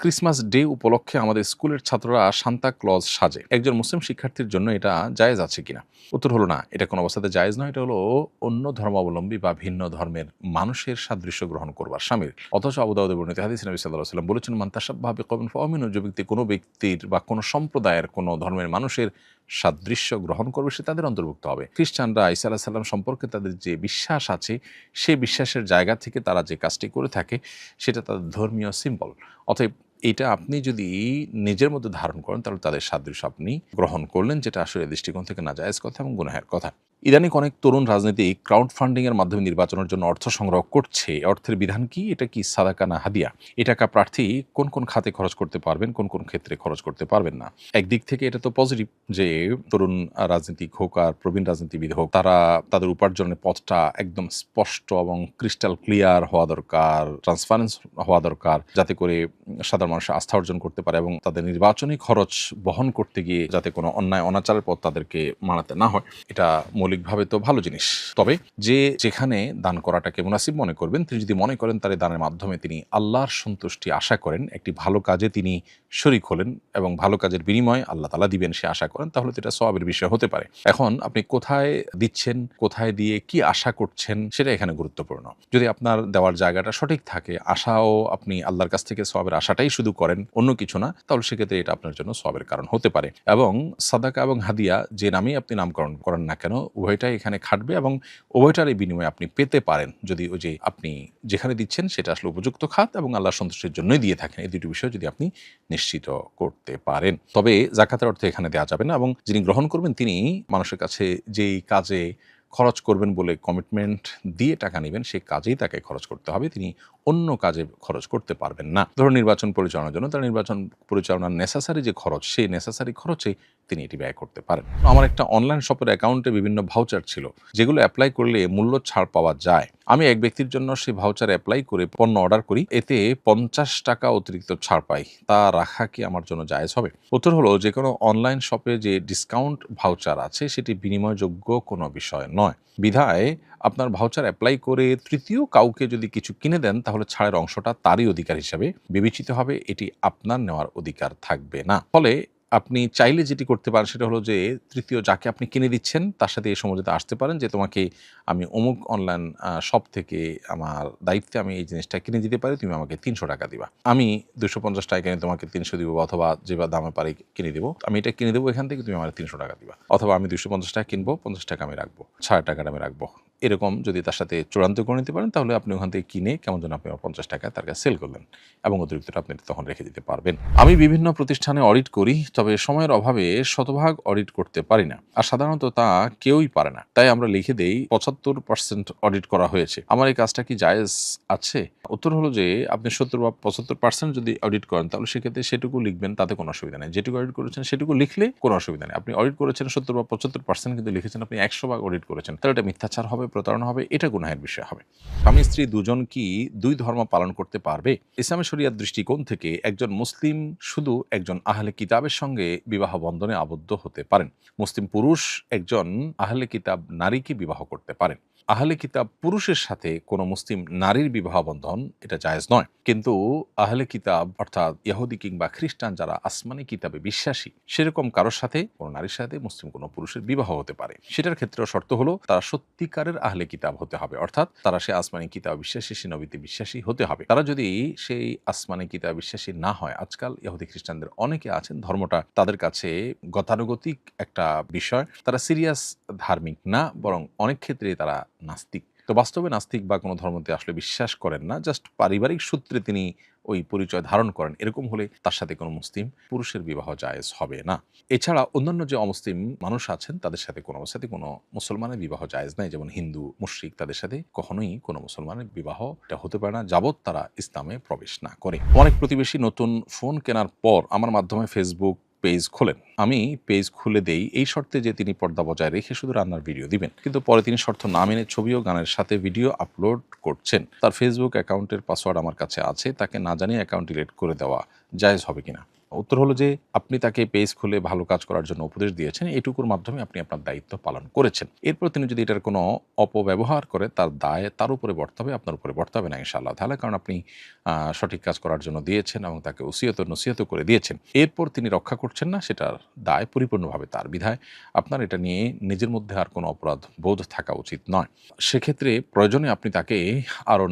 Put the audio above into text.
Christmas day উপলক্ষে আমাদের স্কুলের ছাত্ররা সান্তা ক্লজ সাজে। একজন মুসলিম শিক্ষার্থীর জন্য এটা জায়েজ আছে কিনা? উত্তর হলো না, এটা কোনো অবস্থাতে জায়েজ নয়। এটা হলো অন্য ধর্মাবলম্বী বা ভিন্ন ধর্মের মানুষের সাদৃশ্য গ্রহণ করবার শামিল। অথচ আবু দাউদে বর্ণিত হাদিসে নবী সাল্লাল্লাহু আলাইহি ওয়াসাল্লাম বলেছেন, মান তাশাব্বাহা বিকওমিন ফাহুম, যে ব্যক্তি কোনো ব্যক্তির বা কোনো সম্প্রদায়ের কোনো ধর্মের মানুষের সাদৃশ্য গ্রহণ করবে সে তাদের অন্তর্ভুক্ত হবে। খ্রিস্টানরা ঈসা আলাইহিস সালাম সম্পর্কে তাদের যে বিশ্বাস আছে, সেই বিশ্বাসের জায়গা থেকে তারা যে কাজটি করে থাকে সেটা তাদের ধর্মীয় সিম্বল। অতএব এটা আপনি যদি নিজের মধ্যে ধারণ করেন তাহলে তাদের সাদৃশ্য আপনি গ্রহণ করলেন, যেটা আসলে দৃষ্টিকোণ থেকে নাজায়েজ কথা এবং গুনাহের কথা। ইদানিং অনেক তরুণ রাজনীতিক ক্রাউড ফান্ডিং এর মাধ্যমে নির্বাচনের জন্য অর্থ সংগ্রহ করছে। অর্থের বিধান কি? এটা কি সাদাকা না হাদিয়া? এ টাকা প্রার্থী কোন কোন খাতে খরচ করতে পারবেন, কোন কোন ক্ষেত্রে খরচ করতে পারবেন না? একদিক থেকে এটা তো পজিটিভ যে তরুণ রাজনীতিক হোক আর প্রবীণ রাজনীতিবিদ হোক, তারা তাদের উপার্জনের পথটা একদম স্পষ্ট এবং ক্রিস্টাল ক্লিয়ার হওয়া দরকার, ট্রান্সপারেন্স হওয়া দরকার, যাতে করে সাধারণ মানুষ আস্থা অর্জন করতে পারে এবং তাদের নির্বাচনী খরচ বহন করতে গিয়ে যাতে কোনো অন্যায় অনাচারের পথ তাদেরকে মানাতে না হয়। এটা মৌলিকভাবে তো ভালো জিনিস। তবে যে যেখানে দান করাটাকে মুনাসিব মনে করবেন, তিনি যদি মনে করেন তার এই দানের মাধ্যমে তিনি আল্লাহর সন্তুষ্টি আশা করেন, একটি ভালো কাজে তিনি শরিক হলেন এবং ভালো কাজের বিনিময়ে আল্লাহ তাআলা দিবেন সে আশা করেন, তাহলে তো এটা সওয়াবের বিষয় হতে পারে। এখন আপনি কোথায় দিচ্ছেন, কোথায় দিয়ে কি আশা করছেন, সেটা এখানে গুরুত্বপূর্ণ। যদি আপনার দেওয়ার জায়গাটা সঠিক থাকে, আশাও আপনি আল্লাহর কাছ থেকে সওয়াবের আশাটাই শুধু করেন, অন্য কিছু না, তাহলে সেক্ষেত্রে এটা আপনার জন্য সওয়াবের কারণ হতে পারে। এবং সাদাকা এবং হাদিয়া যে নামেই আপনি নামকরণ করেন না কেন, উভয়টাই এখানে খাটবে এবং উভয়টার এই বিনিময়ে আপনি পেতে পারেন, যদি ওই যে আপনি যেখানে দিচ্ছেন সেটা আসলে উপযুক্ত খাত এবং আল্লাহর সন্তুষ্টির জন্যই দিয়ে থাকেন। এই দুটি বিষয় যদি আপনি নিশ্চিত করতে পারেন। তবে যাকাতের অর্থে এখানে দেওয়া যাবে না এবং যিনি গ্রহণ করবেন তিনি মানুষের কাছে যেই কাজে খরচ করবেন বলে কমিটমেন্ট দিয়ে টাকা নেবেন, সেই কাজেই তাকে খরচ করতে হবে। তিনি অন্য কাজে খরচ করতে পারবেন না। ধরুন নির্বাচন পরিচালনার জন্য তার নির্বাচন পরিচালনার নেসেসারি যে খরচ, সেই নেসেসারি খরচে তিনি এটি ব্যয় করতে পারেন। আমার একটা অনলাইন শপের অ্যাকাউন্টে বিভিন্ন ভাউচার ছিল, যেগুলো অ্যাপ্লাই করলে মূল্য ছাড় পাওয়া যায়। আমি এক ব্যক্তির জন্য সেই ভাউচার অ্যাপ্লাই করে পণ্য অর্ডার করি, এতে 50 টাকা অতিরিক্ত ছাড় পাই। তা রাখা কি আমার জন্য জায়েজ হবে? উত্তর হলো, যে কোনো অনলাইন শপে যে ডিসকাউন্ট ভাউচার আছে সেটি বিনিময়যোগ্য কোনো বিষয় নয়। বিধায় আপনার ভাউচার অ্যাপ্লাই করে তৃতীয় কাউকে যদি কিছু কিনে দেন, তাহলে ছাড়ের অংশটা তারই অধিকার হিসাবে বিবেচিত হবে, এটি আপনার নেওয়ার অধিকার থাকবে না। ফলে আপনি চাইলে যেটি করতে পারেন সেটা হলো যে, তৃতীয় যাকে আপনি কিনে দিচ্ছেন তার সাথে এই সমঝোতায় আসতে পারেন যে, তোমাকে আমি অমুক অনলাইন শপ থেকে আমার দায়িত্বে আমি এই জিনিসটা কিনে দিতে পারি, তুমি আমাকে 300 টাকা দিবা। আমি 250 টাকা কিনে তোমাকে 300 দিব, অথবা যে দামে পারি কিনে দিব। আমি এটা কিনে দেবো এখান থেকে, তুমি আমার 300 টাকা দিবা। অথবা আমি 250 টাকা কিনবো, 50 টাকা আমি রাখবো, 60 টাকাটা আমি রাখবো। এরকম যদি তার সাথে চূড়ান্ত করে নিতে পারেন, তাহলে আপনি ওখান থেকে কিনে কেমন যেন আপনি 50 টাকায় তার কাছে সেল করলেন এবং অতিরিক্তটা আপনি তখন রেখে দিতে পারবেন। আমি বিভিন্ন প্রতিষ্ঠানে অডিট করি, তবে সময়ের অভাবে শতভাগ অডিট করতে পারি না, আর সাধারণত তা কেউই পারে না। তাই আমরা লিখে দেই 75% অডিট করা হয়েছে। আমার এই কাজটা কি জায়েজ আছে? উত্তর হলো যে, আপনি 70 বা 75% যদি অডিট করেন, তাহলে সেক্ষেত্রে সেটুকু লিখবেন, তাতে কোনো অসুবিধা নেই। যেটুকু অডিট করেছেন সেটুকু লিখলে কোনো অসুবিধা নেই। আপনি অডিট করেছেন 70 বা 75%, কিন্তু লিখেছেন আপনি 100 ভাগ অডিট করেছেন, তাহলে এটা মিথ্যাচার হবে, প্রতারণা হবে, এটা গুনাহের বিষয় হবে। স্বামী স্ত্রী দুজন কি দুই ধর্ম পালন করতে পারবে? ইসলামী শরিয়াত দৃষ্টিকোণ থেকে একজন মুসলিম শুধু একজন আহলে কিতাবের সঙ্গে বিবাহ বন্ধনে আবদ্ধ হতে পারেন। মুসলিম পুরুষ একজন আহলে কিতাব নারীকে বিবাহ করতে পারেন। আহলে কিতাব পুরুষের সাথে কোনো মুসলিম নারীর বিবাহ বন্ধন এটা জায়েজ নয়। কিন্তু আহলে কিতাব অর্থাৎ ইহুদি কিংবা খ্রিস্টান যারা আসমানি কিতাবে বিশ্বাসী, সেরকম কারোর সাথে কোনো নারীর সাথে মুসলিম কোনো পুরুষের বিবাহ হতে পারে। সেটার ক্ষেত্রেও শর্ত হলো তারা সত্যিকারের আহলে কিতাব হতে হবে, অর্থাৎ তারা সে আসমানি কিতাব বিশ্বাসী, সে নবীতে বিশ্বাসী হতে হবে। তারা যদি সেই আসমানি কিতাব বিশ্বাসী না হয়, আজকাল ইহুদি খ্রিস্টানদের অনেকে আছেন ধর্মটা তাদের কাছে গতানুগতিক একটা বিষয়, তারা সিরিয়াস ধার্মিক না, বরং অনেক ক্ষেত্রে তারা নাস্তিক। তো বাস্তবে নাস্তিক বা কোনো ধর্মতে আসলে বিশ্বাস করেন না, জাস্ট পারিবারিক সূত্রে তিনি ওই পরিচয় ধারণ করেন, এরকম হলে তার সাথে কোনো মুসলিম পুরুষের বিবাহ জায়েজ হবে না। এছাড়া অন্যান্য যে অমুসলিম মানুষ আছেন তাদের সাথে কোনো অবস্থাতে কোনো মুসলমানের বিবাহ জায়েজ নাই, যেমন হিন্দু, মুশরিক, তাদের সাথে কখনোই কোনো মুসলমানের বিবাহ এটা হতে পারে না যাবৎ তারা ইসলামে প্রবেশ না করে। অনেক প্রতিবেশী নতুন ফোন কেনার পর আমার মাধ্যমে ফেসবুক পেজ খোলেন। আমি পেজ খুলে দেই এই শর্তে যে তিনি পর্দা বজায় রেখে শুধু রান্নার ভিডিও দিবেন, কিন্তু পরে তিনি শর্ত না মেনে ছবি ও গানের সাথে ভিডিও আপলোড করছেন। তার ফেসবুক অ্যাকাউন্টের পাসওয়ার্ড আমার কাছে আছে, তাকে না জানিয়ে অ্যাকাউন্ট ডিলিট করে দেওয়া জায়েজ হবে কিনা? উত্তর হলো যে আপনি তাকে পেজ খুলে ভালো কাজ করার জন্য উপদেশ দিয়েছেন, এটুকুর মাধ্যমে আপনি আপনার দায়িত্ব পালন করেছেন। এরপর তিনি যদি এটার কোনো অপব্যবহার করে তার দায় তার উপরে বর্তাবে হবে, আপনার উপরে বর্তাবে হবে না ইনশাআল্লাহ তাআলা। কারণ আপনি সঠিক কাজ করার জন্য দিয়েছেন এবং তাকে ওসিয়ত নসিহত করে দিয়েছেন। এরপর তিনি রক্ষা করছেন না, সেটার দায় পরিপূর্ণভাবে তার। বিধায় আপনার এটা নিয়ে নিজের মধ্যে আর কোনো অপরাধ বোধ থাকা উচিত নয়। সেক্ষেত্রে প্রয়োজনে আপনি তাকে আরও